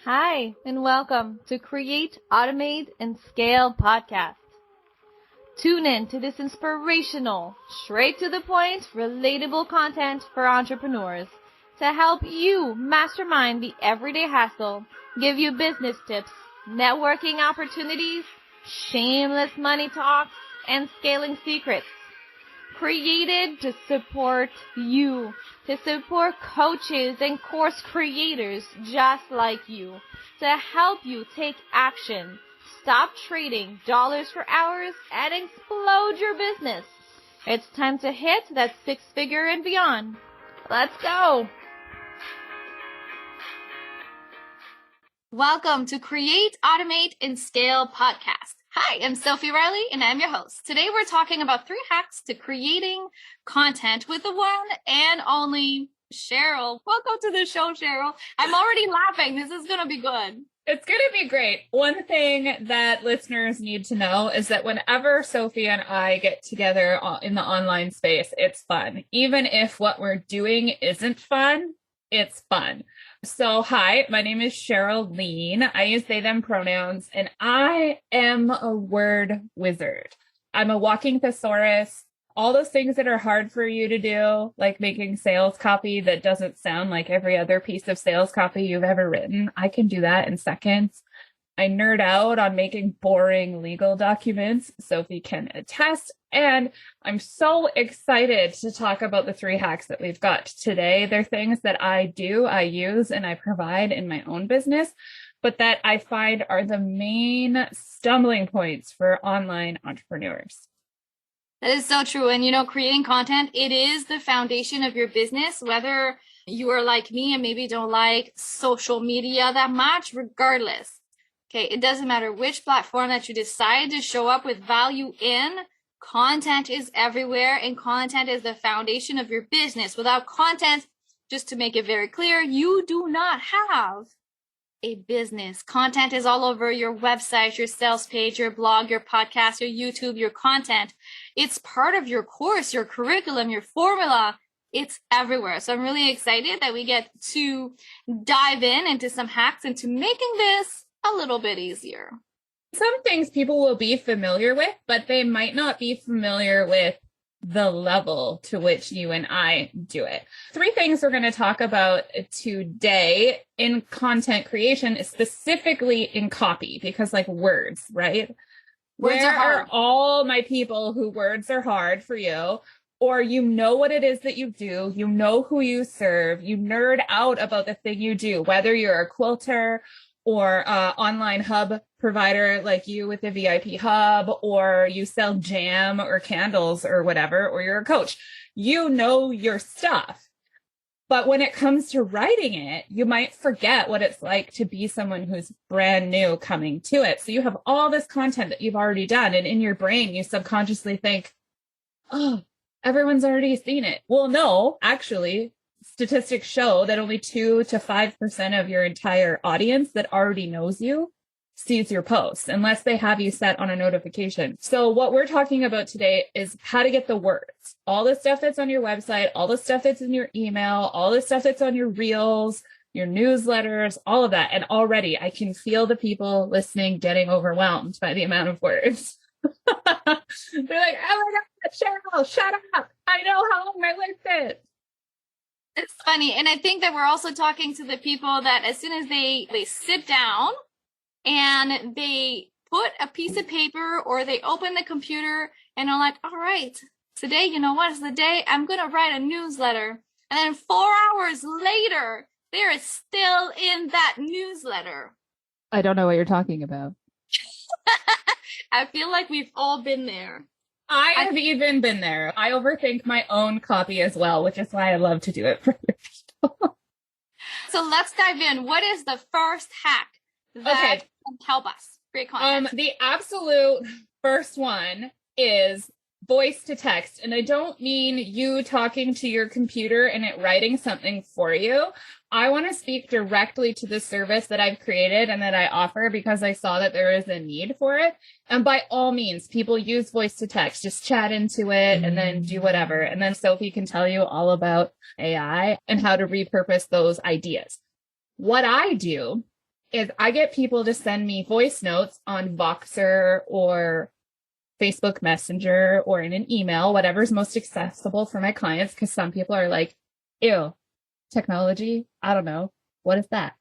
Hi, and welcome to Create, Automate, and Scale podcast. Tune in to this inspirational, straight to the point, relatable content for entrepreneurs to help you mastermind the everyday hassle, give you business tips, networking opportunities, shameless money talks, and scaling secrets. Created to support you, to support coaches and course creators just like you, to help you take action, stop trading dollars for hours, and explode your business. It's time to hit that six-figure and beyond. Let's go! Welcome to Create, Automate, and Scale podcast. Hi, I'm Sophie Riley, and I'm your host. Today, we're talking about 3 hacks to creating content with the one and only Cheryl. Welcome to the show, Cheryl. I'm already laughing. This is going to be good. It's going to be great. One thing that listeners need to know is that whenever Sophie and I get together in the online space, it's fun. Even if what we're doing isn't fun, it's fun. So, hi, my name is Cheryl Lien. I use they, them pronouns, and I am a word wizard. I'm a walking thesaurus. All those things that are hard for you to do, like making sales copy that doesn't sound like every other piece of sales copy you've ever written, I can do that in seconds. I nerd out on making boring legal documents. Sophie can attest. And I'm so excited to talk about the 3 hacks that we've got today. They're things that I do, I use, and I provide in my own business, but that I find are the main stumbling points for online entrepreneurs. That is so true. And creating content, it is the foundation of your business, whether you are like me and maybe don't like social media that much, regardless. Okay, it doesn't matter which platform that you decide to show up with value in. Content is everywhere, and content is the foundation of your business. Without content, just to make it very clear, you do not have a business. Content is all over your website, your sales page, your blog, your podcast, your YouTube, your content. It's part of your course, your curriculum, your formula. It's everywhere. So I'm really excited that we get to dive into some hacks into making this a little bit easier. Some things people will be familiar with, but they might not be familiar with the level to which you and I do it. 3 things we're going to talk about today in content creation, specifically in copy, because like words, right? Words are hard. Where are all my people who words are hard for you? Or you know what it is that you do, you know who you serve, you nerd out about the thing you do, whether you're a quilter or online hub provider like you with the VIP hub, or you sell jam or candles or whatever, or you're a coach. You know your stuff. But when it comes to writing it, you might forget what it's like to be someone who's brand new coming to it. So you have all this content that you've already done, and in your brain, you subconsciously think, oh, everyone's already seen it. Well, no, actually, statistics show that only 2 to 5% of your entire audience that already knows you sees your posts, unless they have you set on a notification. So what we're talking about today is how to get the words. All the stuff that's on your website, all the stuff that's in your email, all the stuff that's on your reels, your newsletters, all of that. And already I can feel the people listening getting overwhelmed by the amount of words. They're like, oh my God, Cheryl, shut up. I know how long my list is. It's funny. And I think that we're also talking to the people that as soon as they sit down and they put a piece of paper or they open the computer and are like, all right, today, you know what is the day? I'm going to write a newsletter. And then 4 hours later, they're still in that newsletter. I don't know what you're talking about. I feel like we've all been there. I have even been there. I overthink my own copy as well, which is why I love to do it for other people. So let's dive in. What is the first hack that can help us create content? The absolute first one is voice to text. And I don't mean you talking to your computer and it writing something for you. I want to speak directly to the service that I've created and that I offer because I saw that there is a need for it. And by all means, people use voice to text, just chat into it and then do whatever. And then Sophie can tell you all about AI and how to repurpose those ideas. What I do is I get people to send me voice notes on Voxer or Facebook Messenger or in an email, whatever's most accessible for my clients, because some people are like, ew, technology, I don't know. What is that?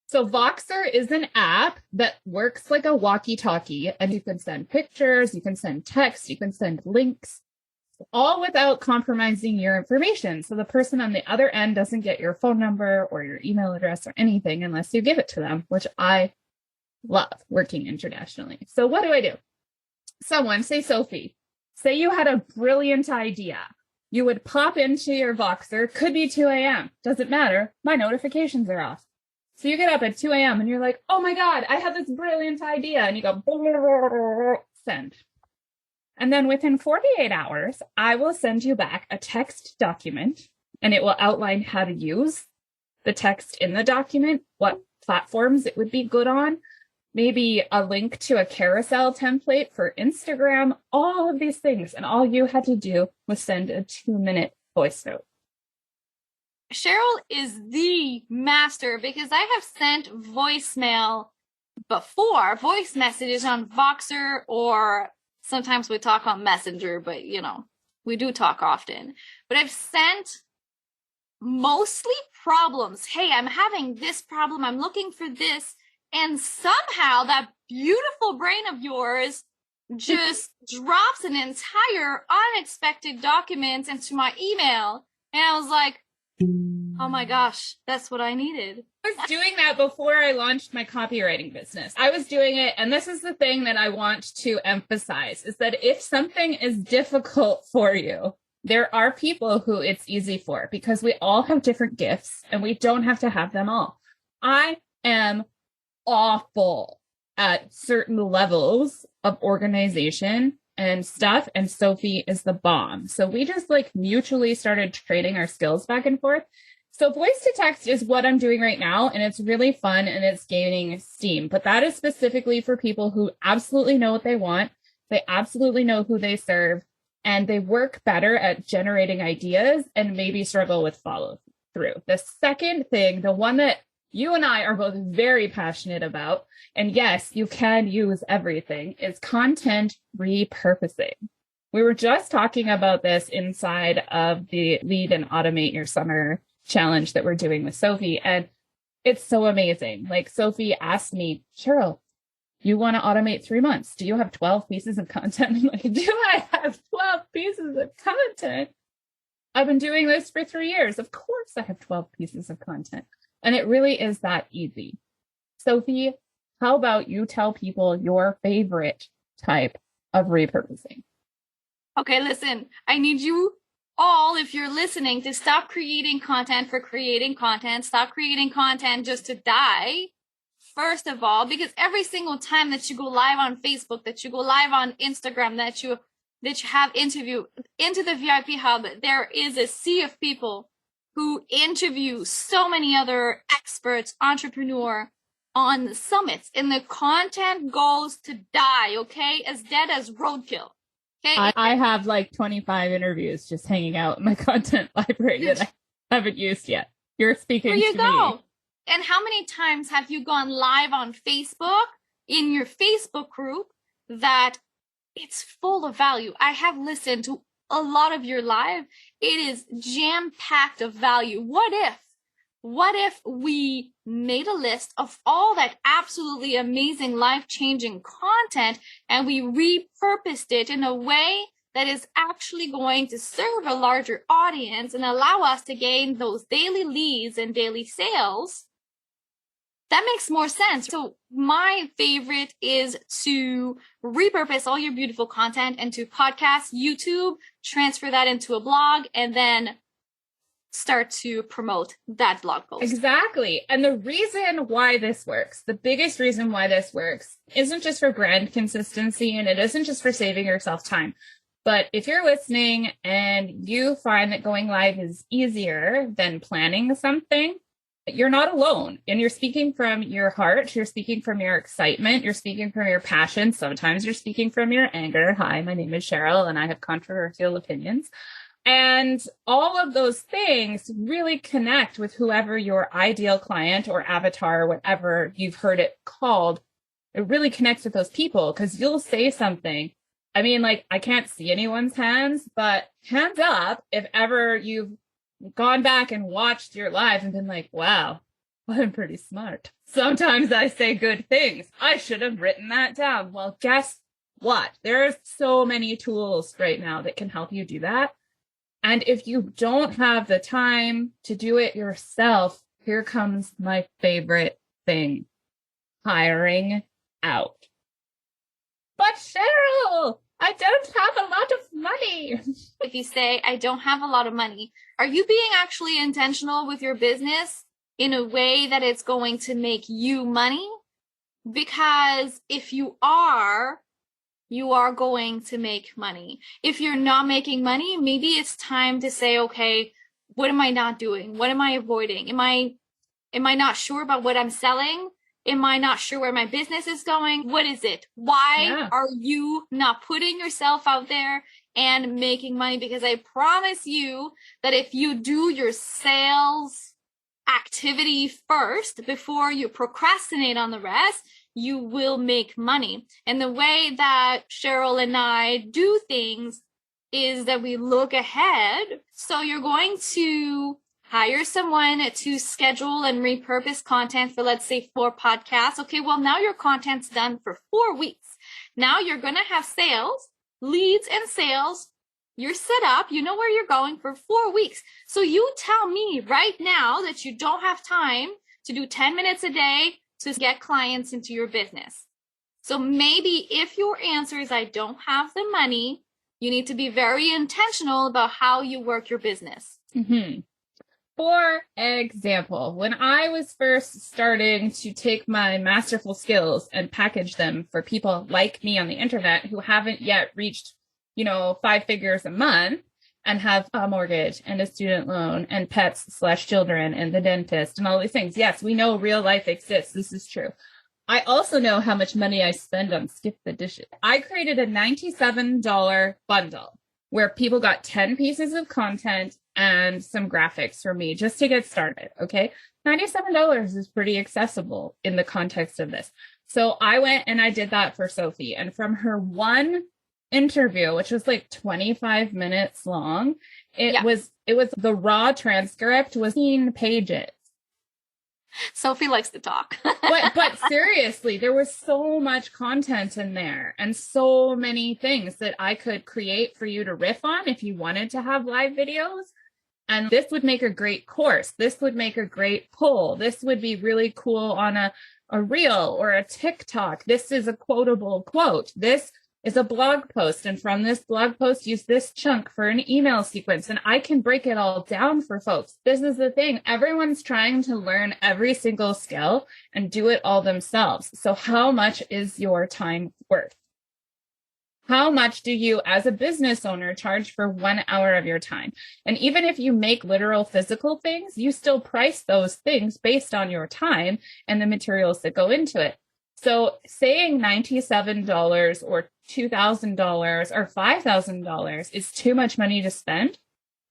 So Voxer is an app that works like a walkie-talkie, and you can send pictures, you can send text, you can send links, all without compromising your information. So the person on the other end doesn't get your phone number or your email address or anything unless you give it to them, which I love working internationally. So what do? Someone, say Sophie, say you had a brilliant idea. You would pop into your Voxer, could be 2 a.m. Doesn't matter. My notifications are off. So you get up at 2 a.m. and you're like, oh my God, I have this brilliant idea. And you go, send. And then within 48 hours, I will send you back a text document, and it will outline how to use the text in the document, what platforms it would be good on, maybe a link to a carousel template for Instagram, all of these things. And all you had to do was send a 2-minute voice note. Cheryl is the master, because I have sent voicemail before, voice messages on Voxer, or sometimes we talk on Messenger, but you know, we do talk often. But I've sent mostly problems. Hey, I'm having this problem. I'm looking for this. And somehow that beautiful brain of yours just drops an entire unexpected document into my email. And I was like, oh my gosh, that's what I needed. I was doing that before I launched my copywriting business. I was doing it, and this is the thing that I want to emphasize, is that if something is difficult for you, there are people who it's easy for, because we all have different gifts and we don't have to have them all. I am awful at certain levels of organization and stuff, and Sophie is the bomb. So we just like mutually started trading our skills back and forth. So voice to text is what I'm doing right now, and it's really fun and it's gaining steam. But that is specifically for people who absolutely know what they want. They absolutely know who they serve, and they work better at generating ideas and maybe struggle with follow through. The second thing, the one that you and I are both very passionate about, and yes, you can use everything, is content repurposing. We were just talking about this inside of the Lead and Automate Your Summer challenge that we're doing with Sophie, and it's so amazing. Like, Sophie asked me, Cheryl, you want to automate 3 months? Do you have 12 pieces of content? I'm like, do I have 12 pieces of content? I've been doing this for 3 years. Of course I have 12 pieces of content. And it really is that easy. Sophie, how about you tell people your favorite type of repurposing? Okay, listen, I need you all, if you're listening, to stop creating content for creating content. Stop creating content just to die. First of all, because every single time that you go live on Facebook, that you go live on Instagram, that you have interview into the VIP hub, there is a sea of people who interview so many other experts, entrepreneur on the summits, and the content goes to die, okay? As dead as roadkill. Okay. I have like 25 interviews just hanging out in my content library that I haven't used yet. You're speaking to me. There you go. And how many times have you gone live on Facebook, in your Facebook group, that it's full of value? I have listened to a lot of your live. It is jam-packed of value. What if we made a list of all that absolutely amazing, life-changing content, and we repurposed it in a way that is actually going to serve a larger audience and allow us to gain those daily leads and daily sales? That makes more sense. So my favorite is to repurpose all your beautiful content into podcasts, YouTube, transfer that into a blog, and then start to promote that blog post. Exactly. And the reason why this works, the biggest reason why this works, isn't just for brand consistency, and it isn't just for saving yourself time. But if you're listening and you find that going live is easier than planning something, you're not alone. And you're speaking from your heart. You're speaking from your excitement. You're speaking from your passion. Sometimes you're speaking from your anger. Hi, my name is Cheryl, and I have controversial opinions. And all of those things really connect with whoever your ideal client or avatar, whatever you've heard it called. It really connects with those people because you'll say something. I mean, like, I can't see anyone's hands, but hands up if ever you've gone back and watched your live and been like, wow, I'm pretty smart. Sometimes I say good things. I should have written that down. Well, guess what? There are so many tools right now that can help you do that. And if you don't have the time to do it yourself, here comes my favorite thing, hiring out. But Cheryl, I don't have a lot of money. If you say, I don't have a lot of money, are you being actually intentional with your business in a way that it's going to make you money? Because if you are going to make money. If you're not making money, maybe it's time to say, okay, what am I not doing? What am I avoiding? Am I not sure about what I'm selling? Am I not sure where my business is going? What is it? Why are you not putting yourself out there and making money? Because I promise you that if you do your sales activity first before you procrastinate on the rest, you will make money. And the way that Cheryl and I do things is that we look ahead. So you're going to hire someone to schedule and repurpose content for, let's say, 4 podcasts. Okay, well, now your content's done for 4 weeks. Now you're going to have sales, leads and sales. You're set up. You know where you're going for 4 weeks. So you tell me right now that you don't have time to do 10 minutes a day to get clients into your business. So maybe if your answer is, I don't have the money, you need to be very intentional about how you work your business. Mm-hmm. For example, when I was first starting to take my masterful skills and package them for people like me on the internet who haven't yet reached, 5 figures a month and have a mortgage and a student loan and pets/children and the dentist and all these things. Yes, we know real life exists. This is true. I also know how much money I spend on skip the dishes. I created a $97 bundle where people got 10 pieces of content and some graphics for me just to get started. Okay. $97 is pretty accessible in the context of this. So I went and I did that for Sophie. And from her one interview, which was like 25 minutes long, it was the raw transcript was 15 pages. Sophie likes to talk. but seriously, there was so much content in there and so many things that I could create for you to riff on if you wanted to have live videos. And this would make a great course. This would make a great poll. This would be really cool on a reel or a TikTok. This is a quotable quote. This is a blog post. And from this blog post, use this chunk for an email sequence. And I can break it all down for folks. This is the thing. Everyone's trying to learn every single skill and do it all themselves. So how much is your time worth? How much do you, as a business owner, charge for 1 hour of your time? And even if you make literal physical things, you still price those things based on your time and the materials that go into it. So saying $97 or $2,000 or $5,000 is too much money to spend,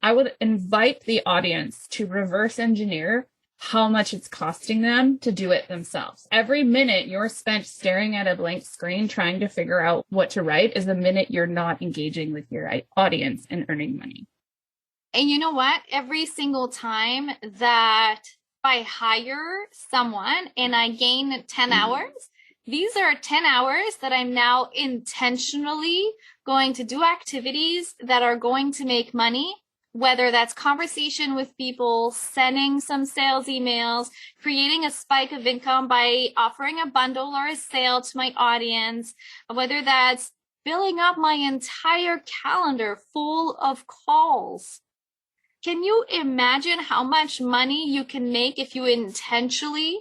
I would invite the audience to reverse engineer how much it's costing them to do it themselves. Every minute you're spent staring at a blank screen trying to figure out what to write is a minute you're not engaging with your audience and earning money. And you know what? Every single time that I hire someone and I gain 10 hours, these are 10 hours that I'm now intentionally going to do activities that are going to make money, whether that's conversation with people, sending some sales emails, creating a spike of income by offering a bundle or a sale to my audience, whether that's filling up my entire calendar full of calls. Can you imagine how much money you can make if you intentionally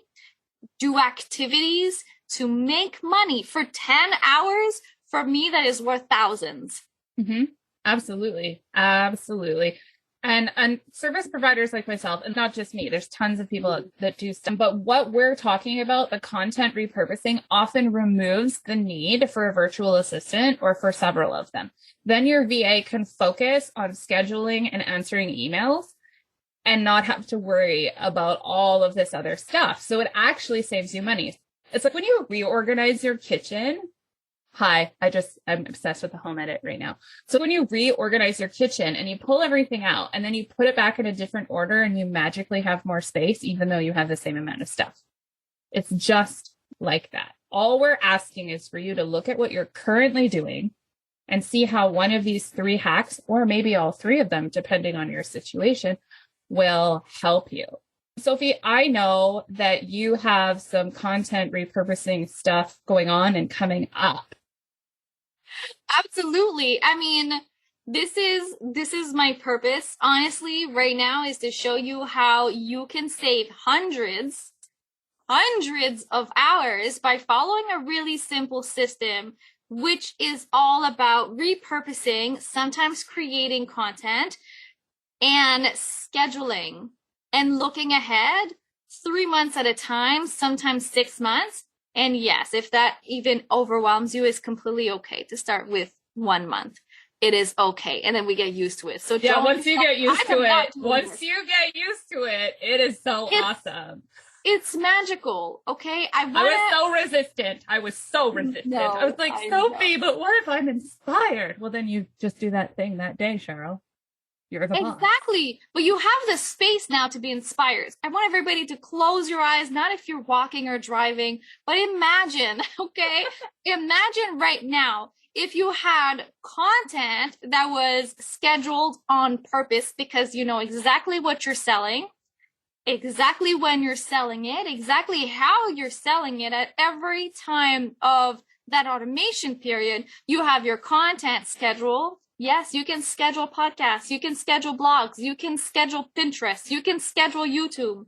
do activities to make money for 10 hours? For me, that is worth thousands. Mm-hmm. Absolutely. Absolutely. And service providers like myself, and not just me, there's tons of people that do stuff. But what we're talking about, the content repurposing, often removes the need for a virtual assistant or for several of them. Then your VA can focus on scheduling and answering emails and not have to worry about all of this other stuff. So it actually saves you money. It's like when you reorganize your kitchen. I'm obsessed with the home edit right now. So when you reorganize your kitchen and you pull everything out and then you put it back in a different order and you magically have more space, even though you have the same amount of stuff. It's just like that. All we're asking is for you to look at what you're currently doing and see how one of these 3 hacks, or maybe all 3 of them, depending on your situation, will help you. Sophie, I know that you have some content repurposing stuff going on and coming up. Absolutely. I mean, this is my purpose, honestly, right now, is to show you how you can save hundreds of hours by following a really simple system, which is all about repurposing, sometimes creating content, and scheduling and looking ahead 3 months at a time, sometimes 6 months. And yes, if that even overwhelms you, it's completely okay to start with 1 month. It is okay. And then we get used to it. So yeah, once you get used to it, it is so awesome. It's magical. Okay. I was so resistant. No, I was like, Sophie, but what if I'm inspired? Well, then you just do that thing that day, Cheryl. You're the boss. Exactly. But you have the space now to be inspired. I want everybody to close your eyes, not if you're walking or driving, but imagine, okay? Imagine right now if you had content that was scheduled on purpose because you know exactly what you're selling, exactly when you're selling it, exactly how you're selling it at every time of that automation period. You have your content scheduled. Yes, you can schedule podcasts, you can schedule blogs, you can schedule Pinterest, you can schedule YouTube,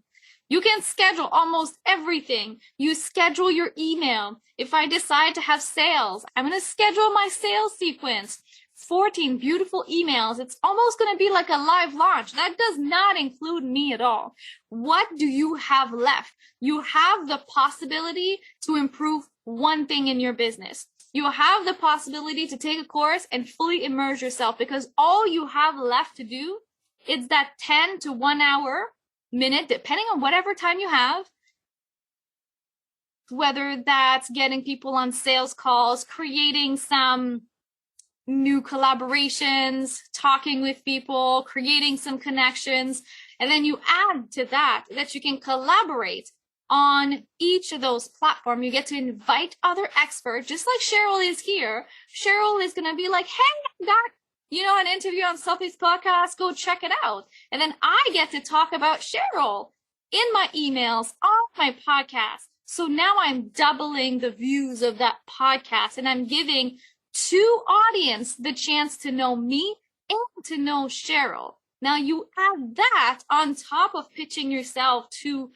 you can schedule almost everything. You schedule your email. If I decide to have sales, I'm going to schedule my sales sequence. 14 beautiful emails. It's almost going to be like a live launch. That does not include me at all. What do you have left? You have the possibility to improve one thing in your business. You have the possibility to take a course and fully immerse yourself, because all you have left to do is that 10 to 1 hour, minute, depending on whatever time you have, whether that's getting people on sales calls, creating some new collaborations, talking with people, creating some connections. And then you add to that you can collaborate on each of those platforms. You get to invite other experts, just like Cheryl is here. Cheryl is going to be like, hey, I got, an interview on Sophie's podcast. Go check it out. And then I get to talk about Cheryl in my emails on my podcast. So now I'm doubling the views of that podcast, and I'm giving 2 audience the chance to know me and to know Cheryl. Now you add that on top of pitching yourself to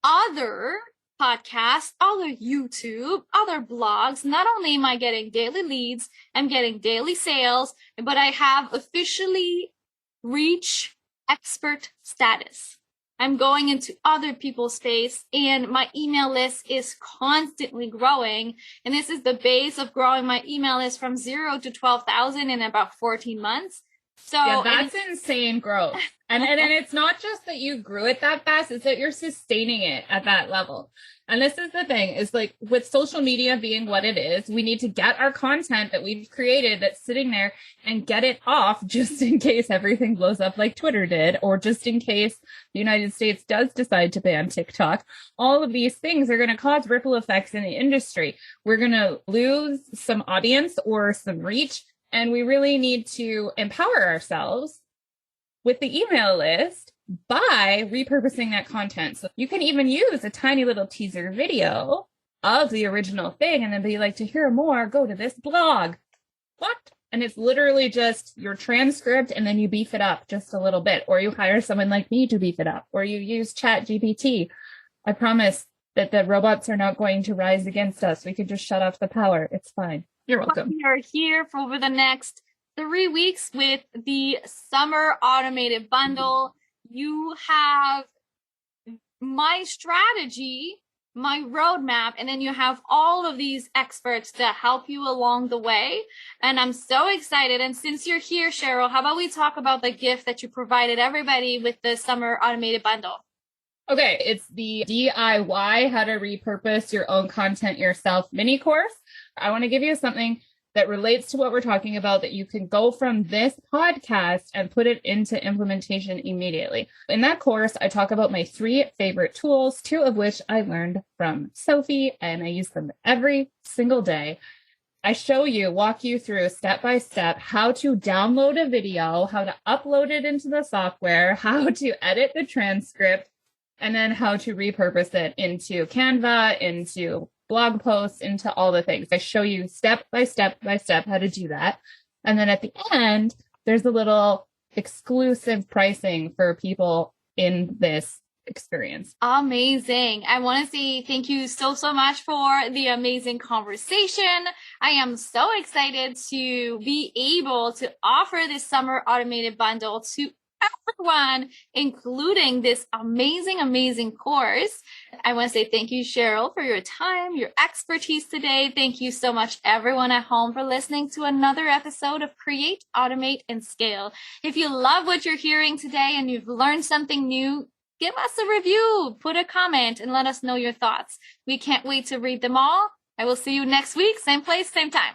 other podcasts, other YouTube, other blogs. Not only am I getting daily leads, I'm getting daily sales, but I have officially reached expert status. I'm going into other people's space, and my email list is constantly growing. And this is the base of growing my email list from 0 to 12,000 in about 14 months. So yeah, that's insane growth. And it's not just that you grew it that fast, it's that you're sustaining it at that level. And this is the thing, is like with social media being what it is, we need to get our content that we've created that's sitting there and get it off just in case everything blows up like Twitter did, or just in case the United States does decide to ban TikTok. All of these things are going to cause ripple effects in the industry. We're going to lose some audience or some reach, and we really need to empower ourselves with the email list by repurposing that content. So you can even use a tiny little teaser video of the original thing and then be like, to hear more, go to this blog. What? And it's literally just your transcript, and then you beef it up just a little bit, or you hire someone like me to beef it up, or you use ChatGPT. I promise that the robots are not going to rise against us. We can just shut off the power. It's fine. You're welcome. We are here for over the next 3 weeks with the summer automated bundle. You have my strategy, my roadmap, and then you have all of these experts that help you along the way. And I'm so excited. And since you're here, Cheryl, how about we talk about the gift that you provided everybody with the summer automated bundle? Okay, it's the DIY How to Repurpose Your Own Content Yourself mini course. I want to give you something that relates to what we're talking about that you can go from this podcast and put it into implementation immediately. In that course, I talk about my 3 favorite tools, 2 of which I learned from Sophie, and I use them every single day. I walk you through step by step how to download a video, how to upload it into the software, how to edit the transcript, and then how to repurpose it into Canva, into blog posts, into all the things. I show you step by step by step how to do that. And then at the end, there's a little exclusive pricing for people in this experience. Amazing. I want to say thank you so much for the amazing conversation. I am so excited to be able to offer this summer automated bundle to everyone, including this amazing course. I want to say thank you, Cheryl, for your time, your expertise today. Thank you so much, everyone at home, for listening to another episode of Create, Automate, and Scale. If you love what you're hearing today and you've learned something new, give us a review, put a comment, and let us know your thoughts. We can't wait to read them all. I will see you next week, same place, same time.